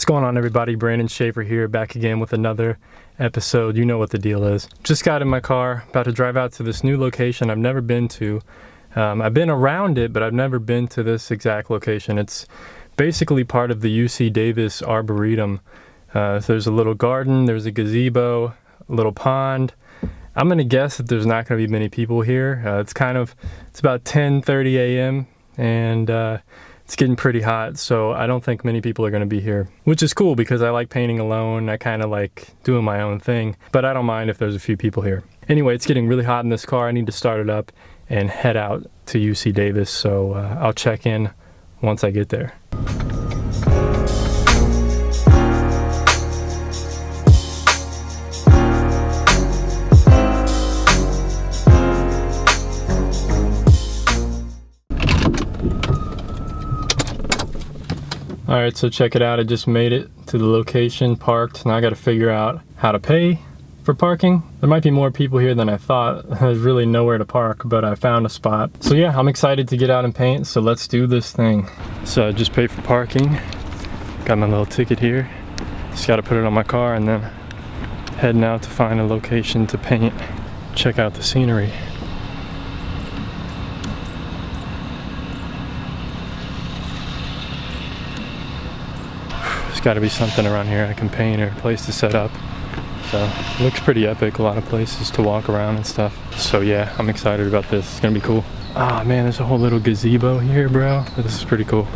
going on, everybody? Brandon Schaefer here, back again with another episode. You know what the deal is. Just got in my car, about to drive out to this new location I've never been to. I've been around it, but I've never been to this exact location. It's basically part of the UC Davis Arboretum. So there's a little garden, there's a gazebo, a little pond. I'm going to guess that there's not going to be many people here. It's about 10:30 a.m. and it's getting pretty hot, so I don't think many people are going to be here, which is cool because I like painting alone. I kind of like doing my own thing, but I don't mind if there's a few people here. Anyway, it's getting really hot in this car. I need to start it up and head out to UC Davis, so I'll check in once I get there. Alright, so check it out. I just made it to the location, parked. Now I got to figure out how to pay for parking. There might be more people here than I thought. There's really nowhere to park, but I found a spot. So yeah, I'm excited to get out and paint, so let's do this thing. So I just paid for parking. Got my little ticket here. Just got to put it on my car and then heading out to find a location to paint. Check out the scenery. There's got to be something around here I can paint or a place to set up. So it looks pretty epic, a lot of places to walk around and stuff. So yeah, I'm excited about this. It's gonna be cool. Ah man, there's a whole little gazebo here, bro. This is pretty cool.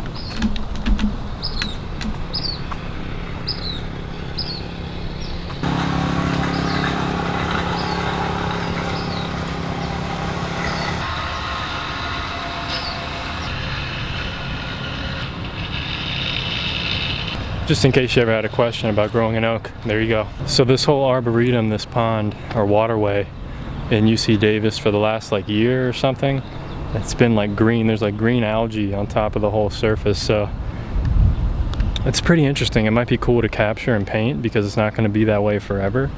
Just in case you ever had a question about growing an oak, there you go. So this whole arboretum, this pond or waterway in UC Davis for the last like year or something, it's been like green. There's like green algae on top of the whole surface. So it's pretty interesting. It might be cool to capture and paint because it's not going to be that way forever.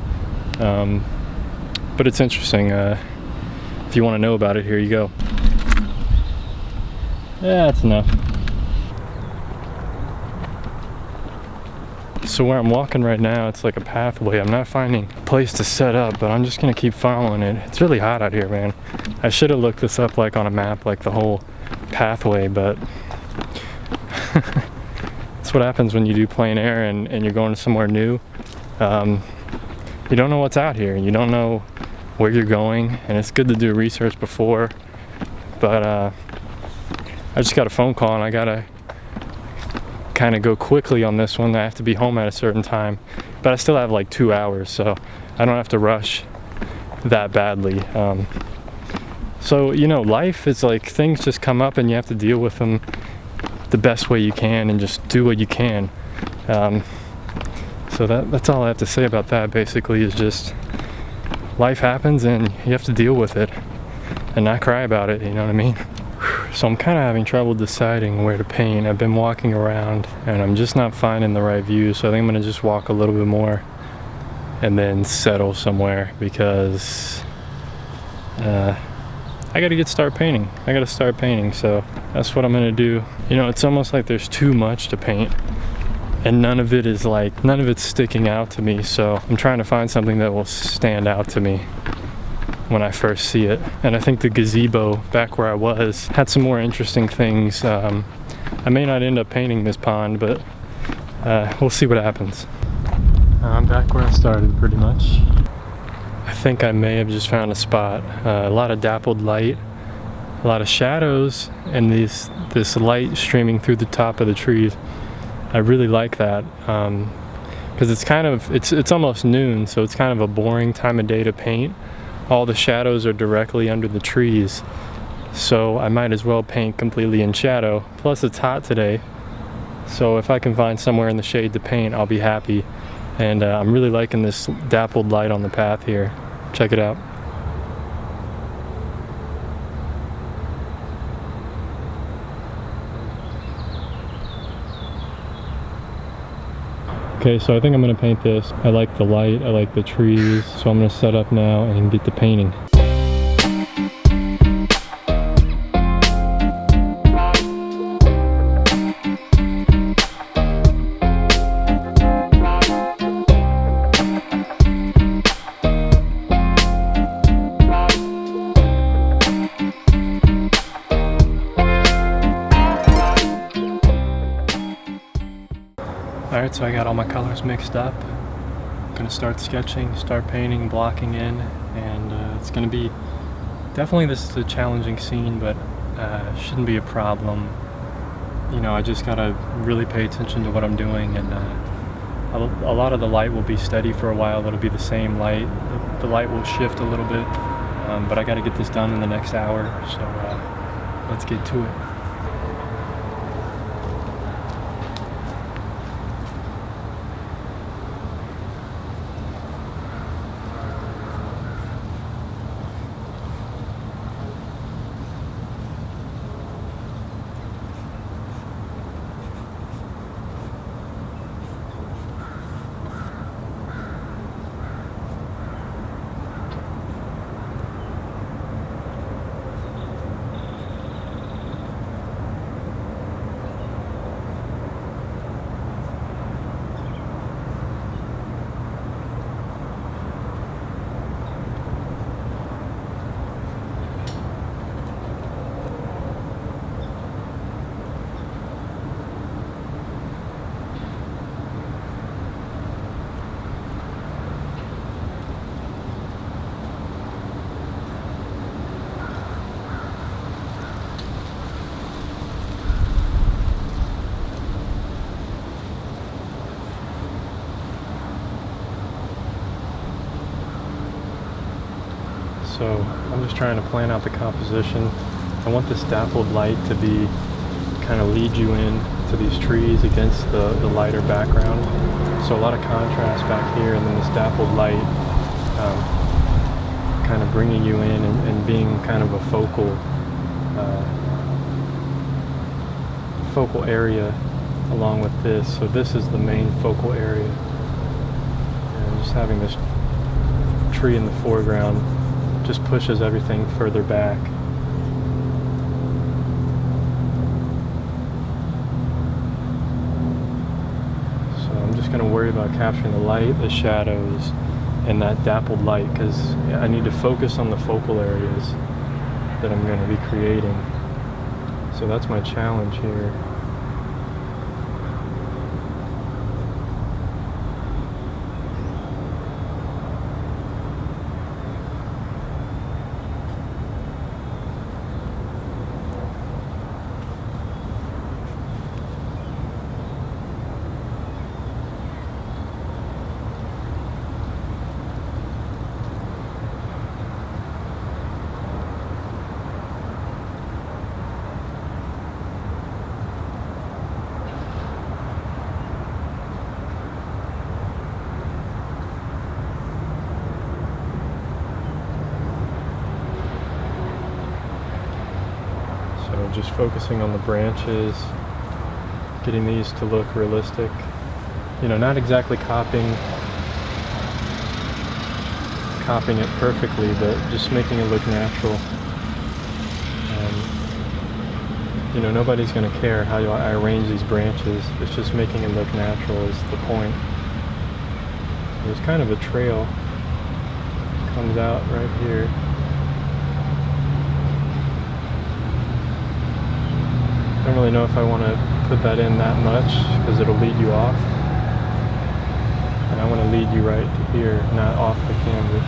But it's interesting. If you want to know about it, here you go. Yeah, that's enough. So where I'm walking right now, it's like a pathway. I'm not finding a place to set up, but I'm just gonna keep following it. It's really hot out here, man. I should have looked this up like on a map, like the whole pathway, but that's what happens when you do plein air and you're going to somewhere new. You don't know what's out here. You don't know where you're going, and it's good to do research before. But I just got a phone call and I gotta kind of go quickly on this one. I have to be home at a certain time, but I still have like 2 hours, so I don't have to rush that badly. So you know, life is like things just come up and you have to deal with them the best way you can and just do what you can. So that's all I have to say about that. Basically, is just life happens and you have to deal with it and not cry about it, you know what I mean? So I'm kind of having trouble deciding where to paint. I've been walking around and I'm just not finding the right view, so I think I'm going to just walk a little bit more and then settle somewhere because I got to start painting. I got to start painting, so that's what I'm going to do. You know, it's almost like there's too much to paint and none of it's sticking out to me, so I'm trying to find something that will stand out to me when I first see it. And I think the gazebo back where I was had some more interesting things. I may not end up painting this pond, but we'll see what happens. I'm back where I started pretty much. I think I may have just found a spot. A lot of dappled light, a lot of shadows, and this light streaming through the top of the trees. I really like that because it's almost noon, so it's kind of a boring time of day to paint. All the shadows are directly under the trees, so I might as well paint completely in shadow. Plus it's hot today, so if I can find somewhere in the shade to paint, I'll be happy. And I'm really liking this dappled light on the path here. Check it out. Okay, so I think I'm going to paint this. I like the light, I like the trees, so I'm going to set up now and get to painting. So I got all my colors mixed up. I'm gonna start sketching, start painting, blocking in, and it's gonna be definitely, this is a challenging scene, but shouldn't be a problem. You know, I just gotta really pay attention to what I'm doing, and a lot of the light will be steady for a while. It'll be the same light. The light will shift a little bit, but I gotta get this done in the next hour, so let's get to it. So I'm just trying to plan out the composition. I want this dappled light to be kind of lead you in to these trees against the lighter background. So a lot of contrast back here, and then this dappled light kind of bringing you in and being kind of a focal area along with this. So this is the main focal area. And just having this tree in the foreground just pushes everything further back. So I'm just going to worry about capturing the light, the shadows, and that dappled light, because I need to focus on the focal areas that I'm going to be creating. So that's my challenge here. Just focusing on the branches, getting these to look realistic. You know, not exactly copying it perfectly, but just making it look natural. You know, nobody's going to care how I arrange these branches. It's just making it look natural is the point. There's kind of a trail that comes out right here. I don't really know if I want to put that in that much because it'll lead you off. And I want to lead you right to here, not off the canvas.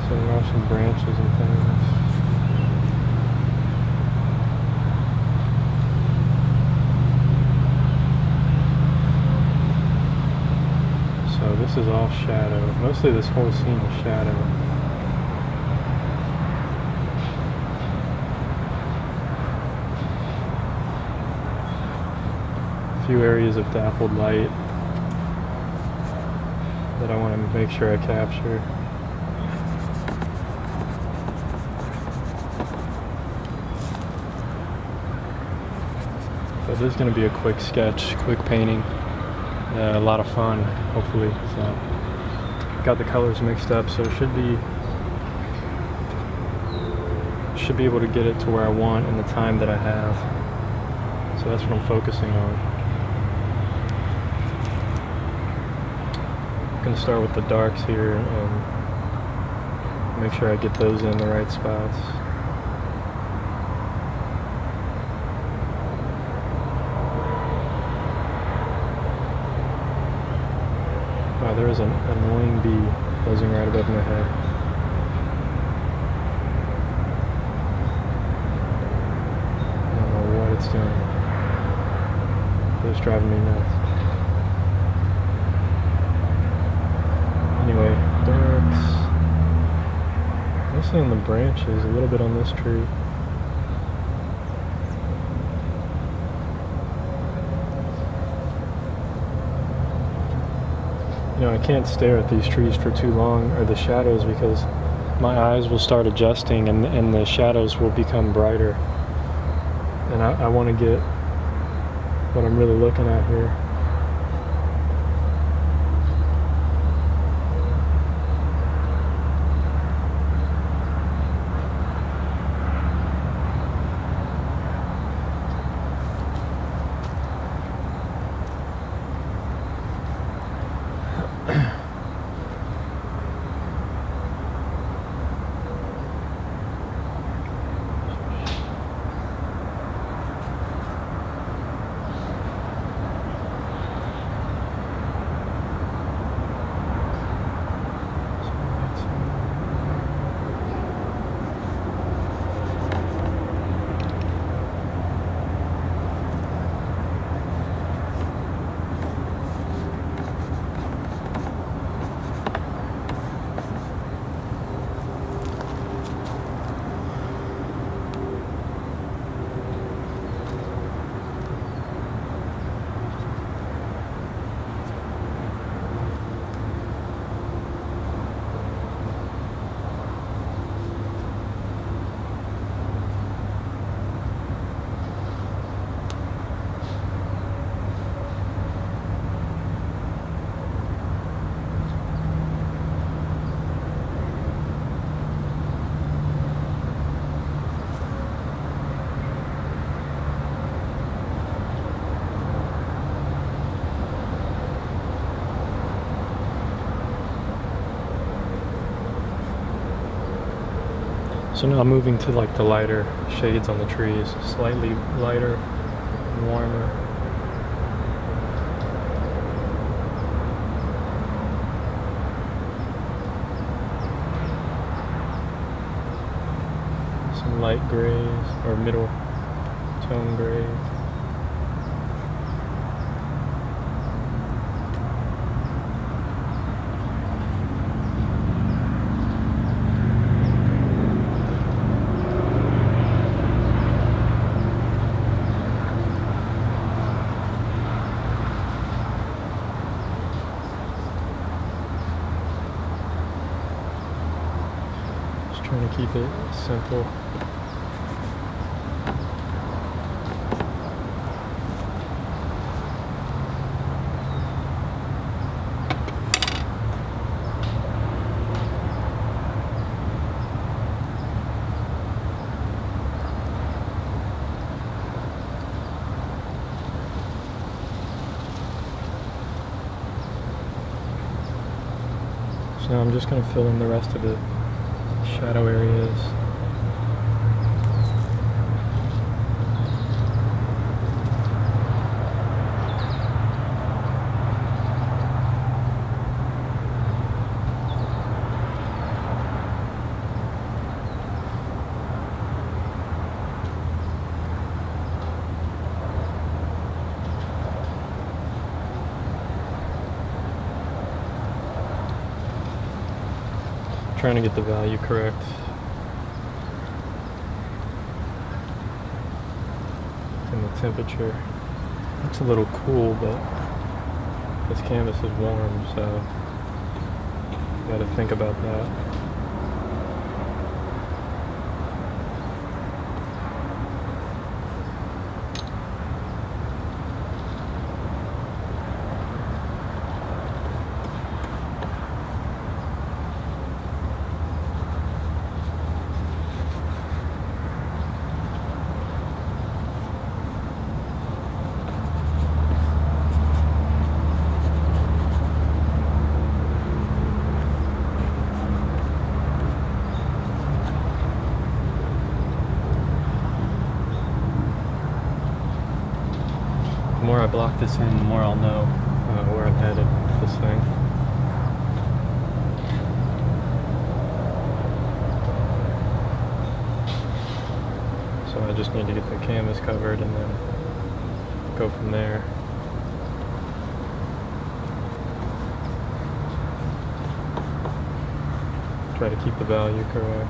So there are some branches and things. So this is all shadow. Mostly this whole scene is shadow. Few areas of dappled light that I want to make sure I capture. So this is going to be a quick sketch, quick painting, a lot of fun, hopefully. So got the colors mixed up, so it should be able to get it to where I want in the time that I have. So that's what I'm focusing on. I'm going to start with the darks here and make sure I get those in the right spots. Wow, there is an annoying bee buzzing right above my head. I don't know what it's doing. It's driving me nuts. Anyway, ducks. Mostly on the branches, a little bit on this tree. You know, I can't stare at these trees for too long, or the shadows, because my eyes will start adjusting and the shadows will become brighter. And I want to get what I'm really looking at here. So now I'm moving to like the lighter shades on the trees, slightly lighter and warmer. Some light grays or middle tone grays. Trying to keep it simple. So now I'm just going to fill in the rest of it. Shadow areas. Trying to get the value correct. And the temperature. Looks a little cool, but this canvas is warm, so you gotta think about that. The more I block this in, the more I'll know where I'm headed with this thing. just need to get the canvas covered and then go from there. Try to keep the value correct.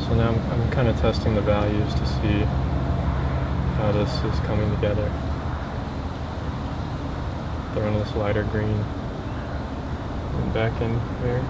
So now I'm kind of testing the values to see how this is coming together. Throwing this lighter green and back in here.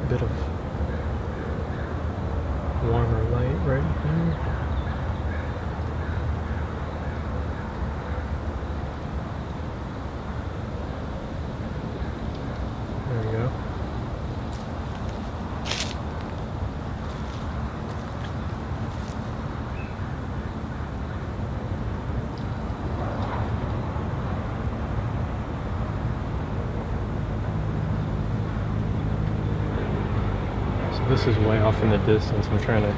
Bit of warmer light right here. There we go. This is way off in the distance. I'm trying to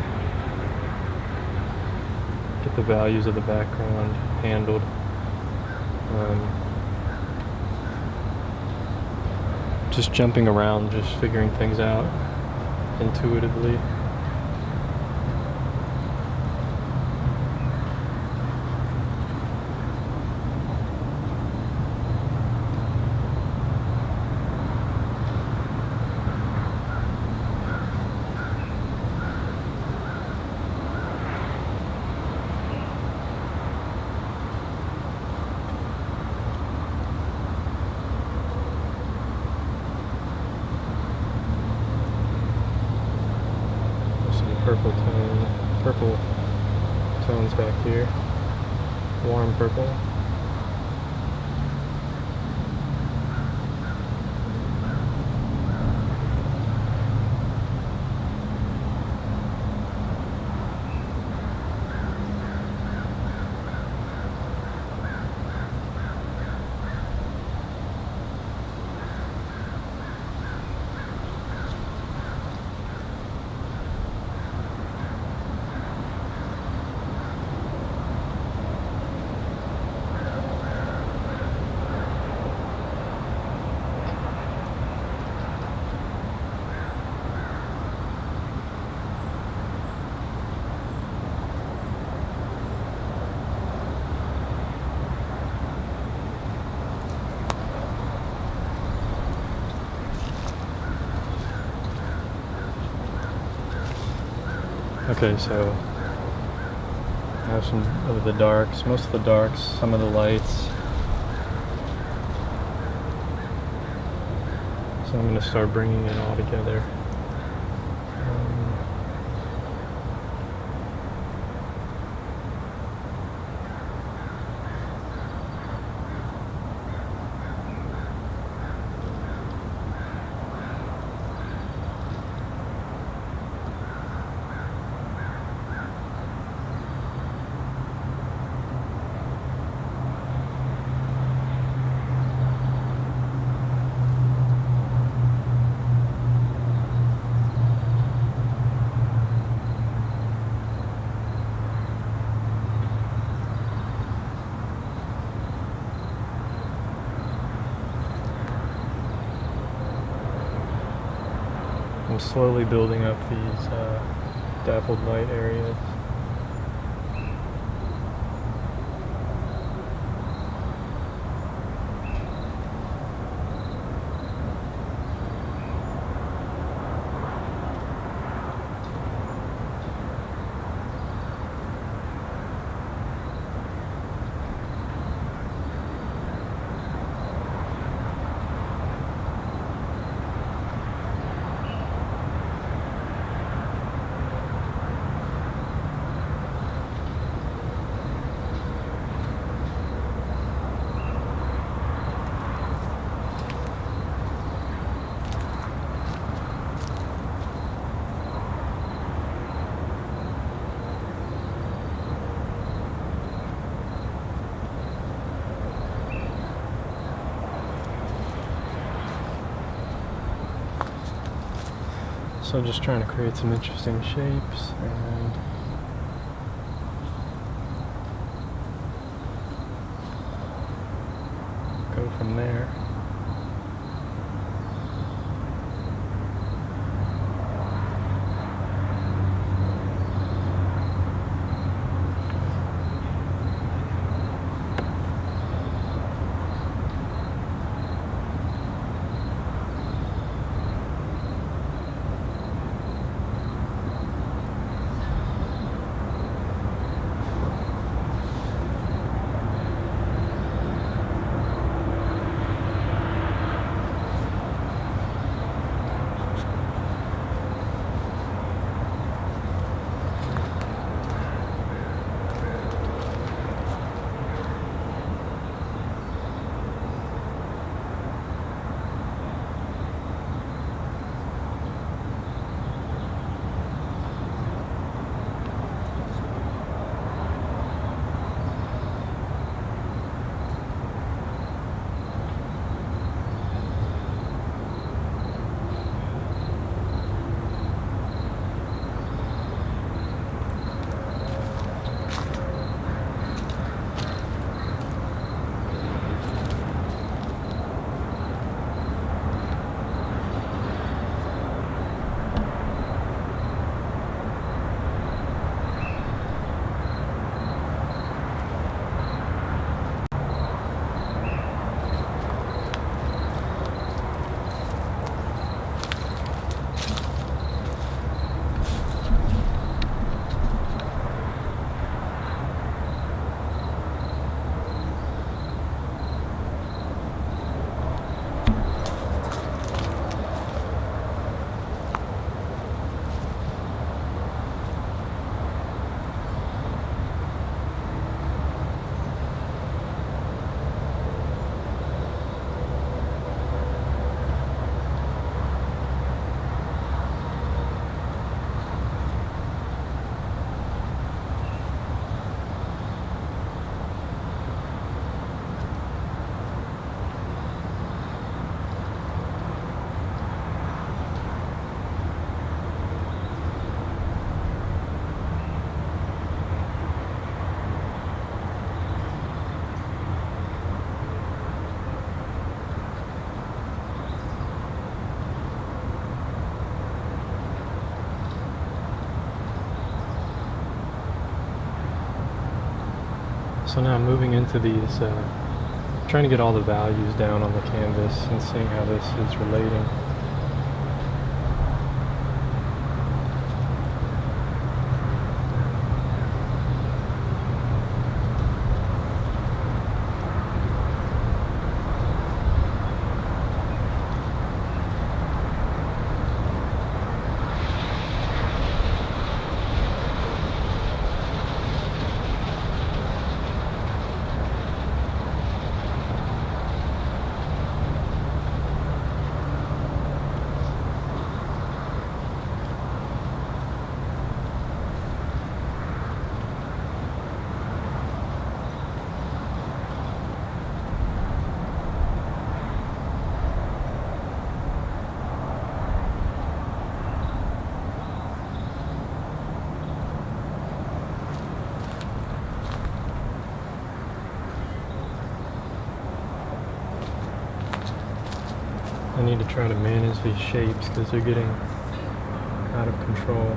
get the values of the background handled. Just jumping around, just figuring things out intuitively. Purple tones back here, warm purple. Okay, so I have some of the darks, most of the darks, some of the lights. So I'm going to start bringing it all together. I'm slowly building up these dappled light areas. So I'm just trying to create some interesting shapes and go from there. So now I'm moving into these, trying to get all the values down on the canvas and seeing how this is relating. I need to try to manage these shapes because they're getting out of control.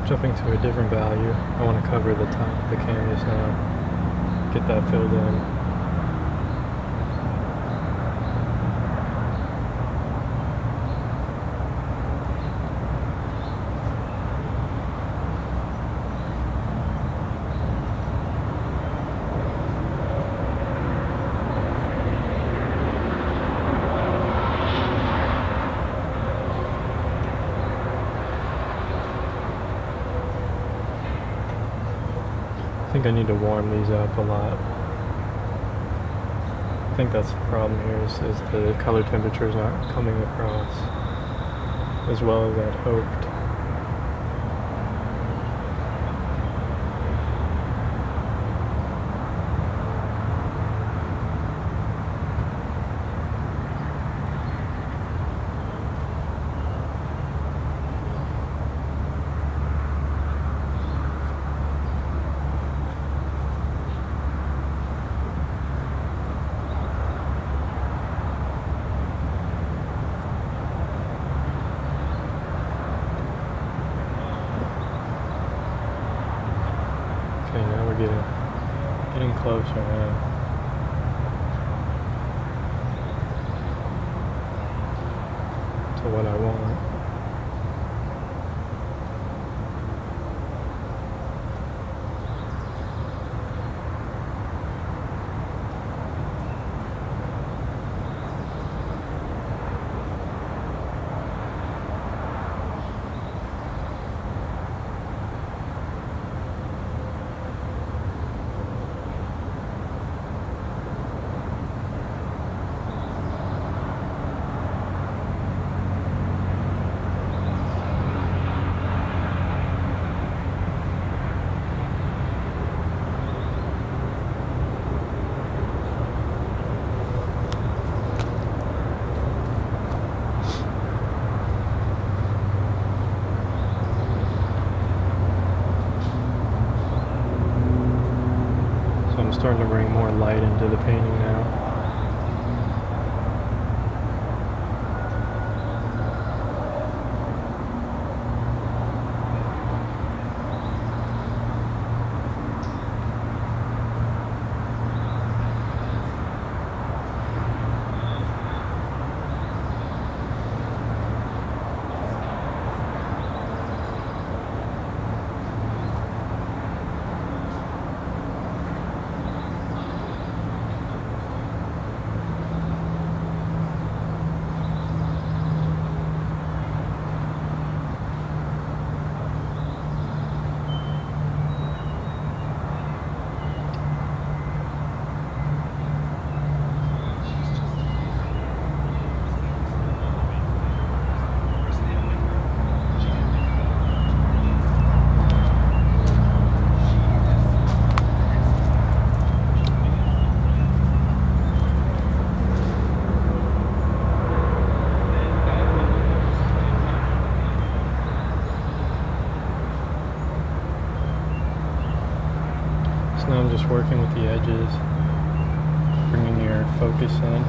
Jumping to a different value. I want to cover the top of the canvas now. Get that filled in. I think I need to warm these up a lot. I think that's the problem here is the color temperatures aren't coming across as well as I'd hoped. Okay, now we're getting closer now. To what I want. I'm starting to bring more light into the painting now. Now I'm just working with the edges, bringing your focus in,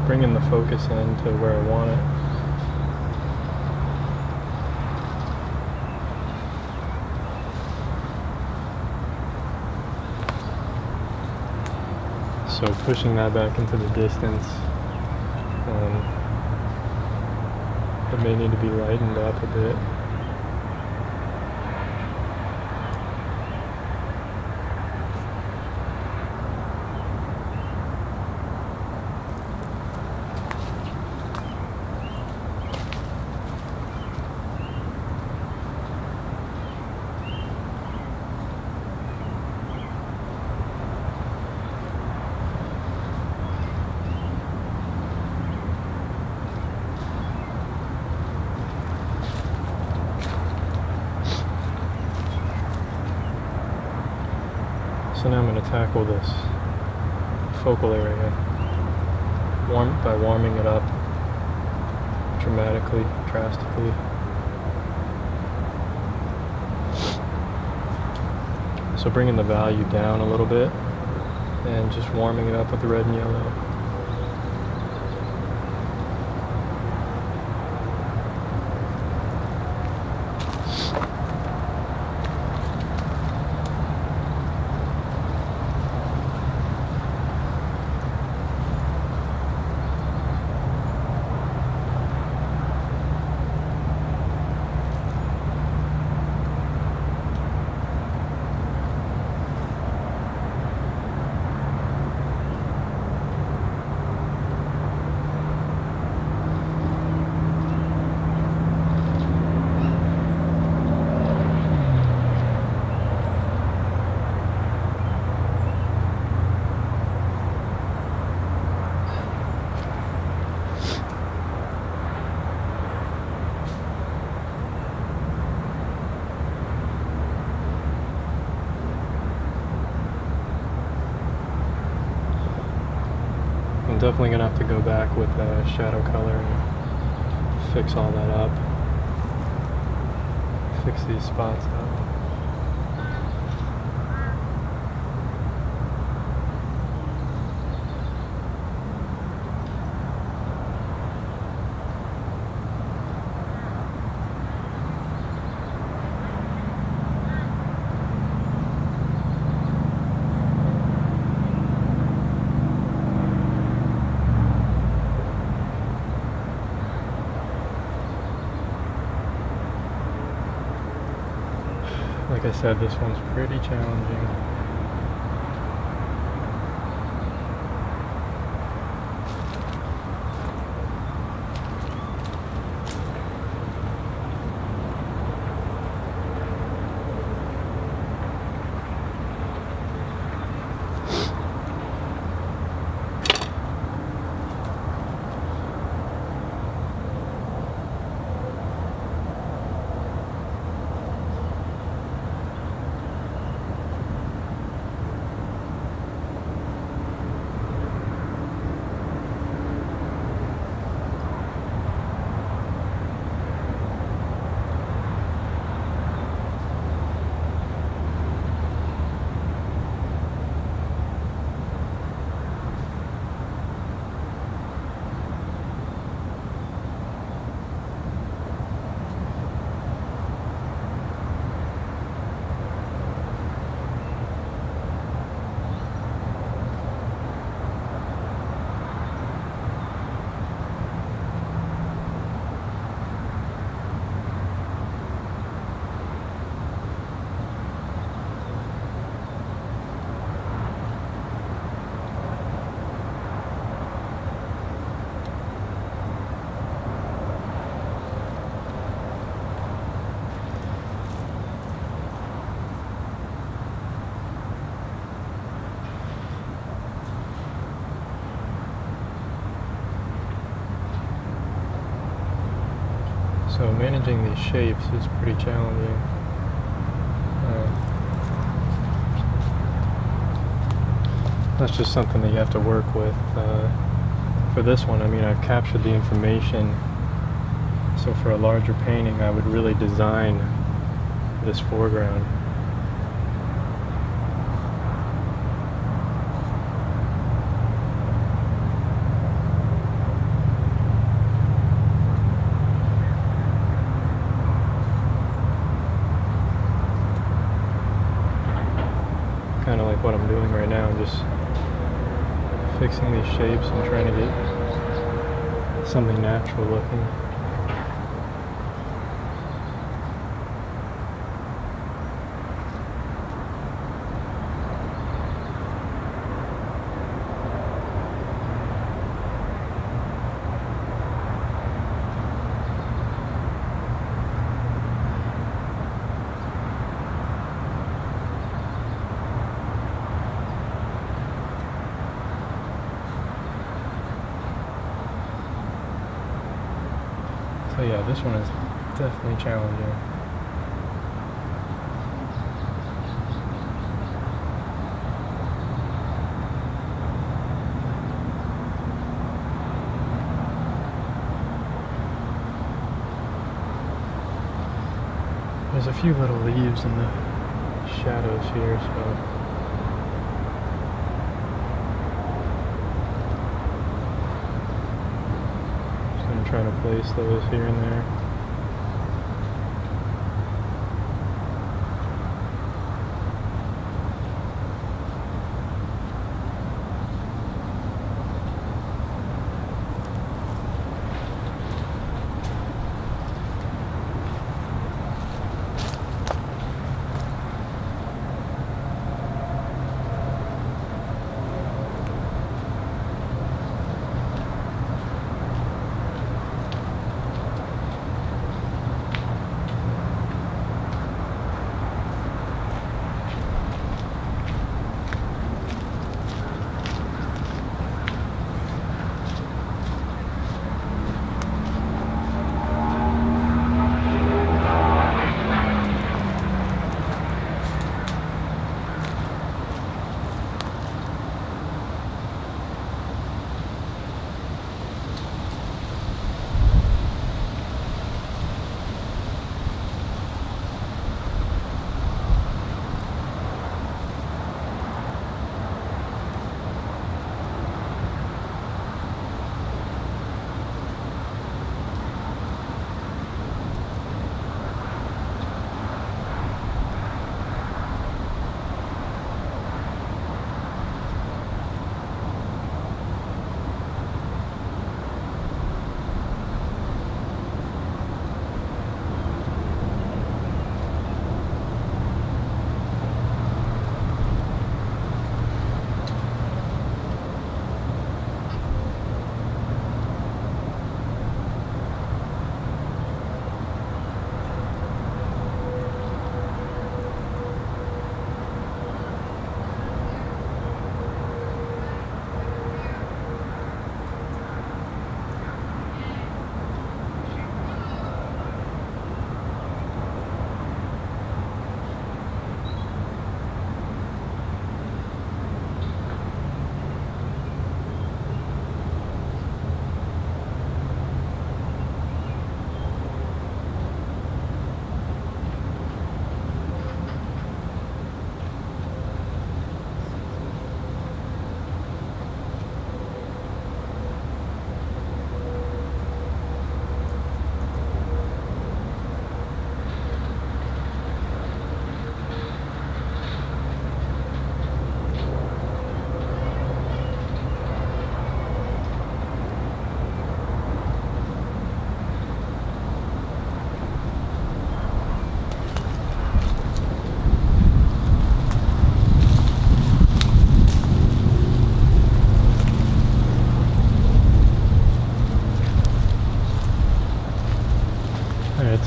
bringing the focus in to where I want it. So pushing that back into the distance, it may need to be lightened up a bit. So now I'm going to tackle this focal area by warming it up drastically. So bringing the value down a little bit and just warming it up with the red and yellow. I'm definitely going to have to go back with shadow color and fix all that up. Fix these spots up. Like I said, this one's pretty challenging. So managing these shapes is pretty challenging. That's just something that you have to work with. For this one, I mean, I've captured the information, so for a larger painting I would really design this foreground. Kind of like what I'm doing right now, just fixing these shapes and trying to get something natural looking. So yeah, this one is definitely challenging. There's a few little leaves in the shadows here, so just gonna try to place those here and there.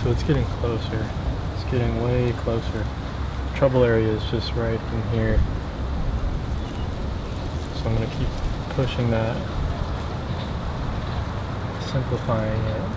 So it's getting closer. It's getting way closer. Trouble area is just right in here. So I'm going to keep pushing that, simplifying it.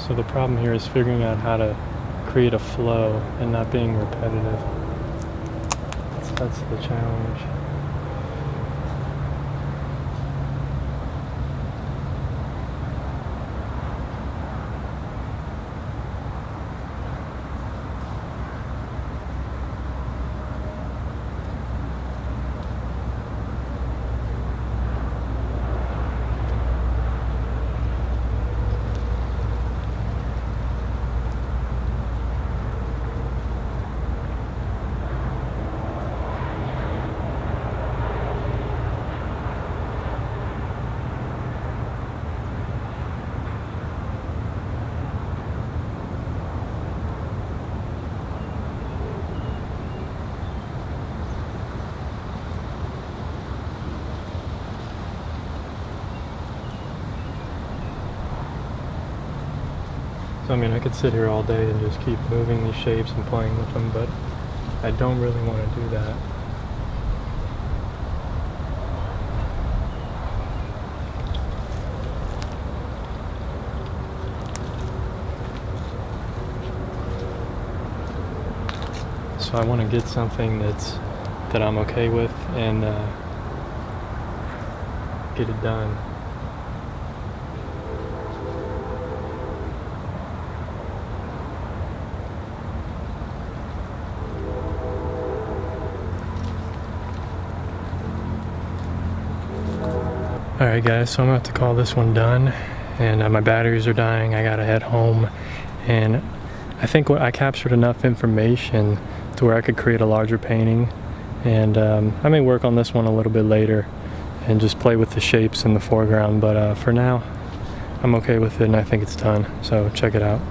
So the problem here is figuring out how to create a flow and not being repetitive. That's the challenge. So I mean, I could sit here all day and just keep moving these shapes and playing with them, but I don't really want to do that. So I want to get something that I'm okay with and get it done. Alright guys, so I'm about to call this one done, and my batteries are dying. I gotta head home, and I think I captured enough information to where I could create a larger painting, and I may work on this one a little bit later and just play with the shapes in the foreground, but for now I'm okay with it and I think it's done, so check it out.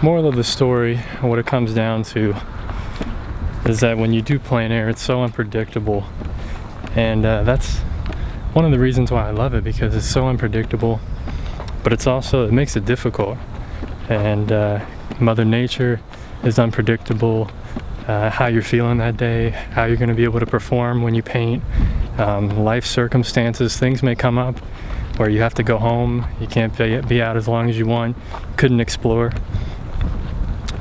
Moral of the story, what it comes down to, is that when you do plein air, it's so unpredictable, and that's one of the reasons why I love it, because it's so unpredictable, but it makes it difficult, and Mother Nature is unpredictable. How you're feeling that day, how you're going to be able to perform when you paint, life circumstances, things may come up where you have to go home, you can't be out as long as you want, couldn't explore.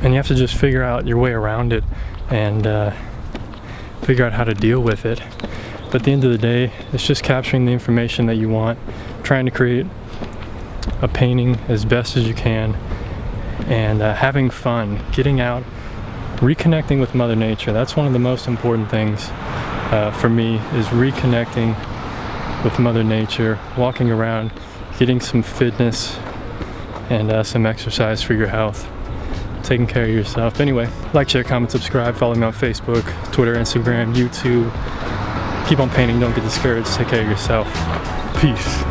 And you have to just figure out your way around it and figure out how to deal with it. But at the end of the day, it's just capturing the information that you want, trying to create a painting as best as you can, and having fun, getting out, reconnecting with Mother Nature. That's one of the most important things for me, is reconnecting with Mother Nature, walking around, getting some fitness and some exercise for your health. Taking care of yourself. Anyway, like, share, comment, subscribe, follow me on Facebook, Twitter, Instagram, YouTube. Keep on painting, don't get discouraged, take care of yourself. Peace.